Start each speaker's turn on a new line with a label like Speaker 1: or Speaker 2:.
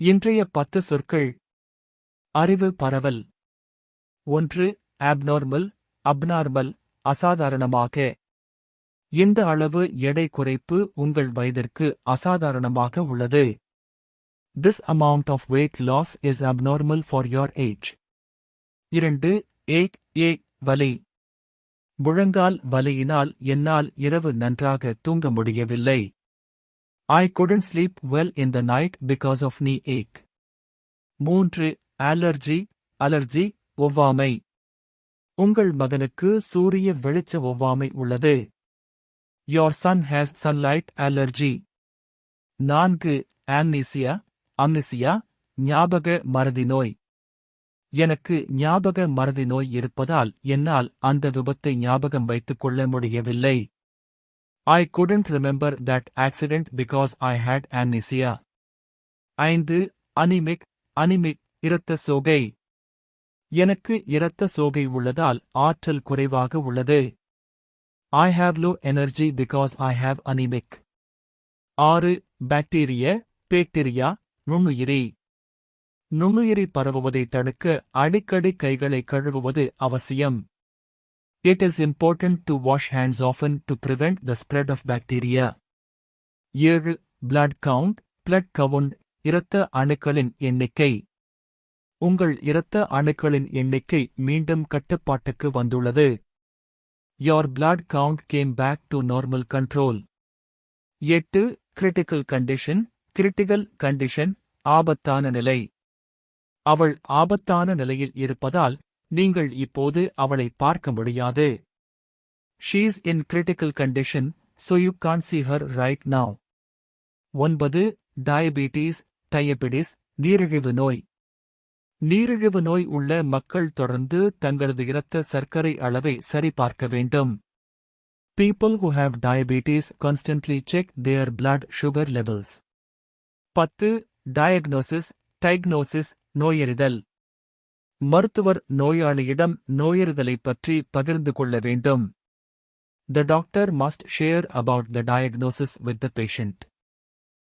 Speaker 1: இன்றைய 10 சொற்கள். அறிவு பரவல். 1. abnormal, அப்நார்மல், அசாதாரணமாக. இந்த அளவு எடை குறைப்பு உங்கள் வயதிற்கு அசாதாரணமாக உள்ளது. This amount of weight loss is abnormal for your age. 2. வலி. முழங்கால் வலியினால் என்னால் இரவு நன்றாக தூங்க முடியவில்லை. I couldn't sleep well in the night because of knee ache. 3. Allergy, ஒவ்வாமை. உங்கள் மகனுக்கு சூரிய வெளிச்ச ஒவ்வாமை உள்ளது. Your son has sunlight allergy. 4. amnesia, ஞாபக மறதி நோய். எனக்கு ஞாபக மறதி நோய் இருப்பதால் என்னால் அந்த விபத்தை ஞாபகம் வைத்துக் கொள்ள முடியவில்லை. I couldn't remember that accident because I had amnesia. 5. anemic, இரத்த சோகை. எனக்கு இரத்த சோகை உள்ளதால் ஆற்றல் குறைவாக உள்ளது. I have low energy because I have anemic. 6. Bacteria, நுண்ணுயிரி. நுண்ணுயிரி பரவுவதை தடுக்க அடிக்கடி கைகளை கழுவுவது அவசியம். It is important to wash hands often to prevent the spread of bacteria. 7. blood count, இரத்த அணுக்களின் எண்ணிக்கை. உங்கள் இரத்த அணுக்களின் எண்ணிக்கை மீண்டும் கட்டுப்பாட்டுக்கு வந்துள்ளது. Your blood count came back to normal control. 8. critical condition, ஆபத்தான நிலை. அவள் ஆபத்தான நிலையில் இருப்பதால் நீங்கள் இப்போது அவளை பார்க்க முடியாது. She's in critical condition, so you can't see her right now. 9. diabetes, நீரிழிவு நோய். நீரிழிவு நோய் உள்ள மக்கள் தொடர்ந்து தங்களது இரத்த சர்க்கரை அளவை சரிபார்க்க வேண்டும். People who have diabetes constantly check their blood sugar levels. 10. diagnosis, நோயறிதல். மருத்துவர் நோயாளியிடம் நோயறிதலைப் பற்றி பகிர்ந்து கொள்ள வேண்டும். The doctor must share about the diagnosis with the patient.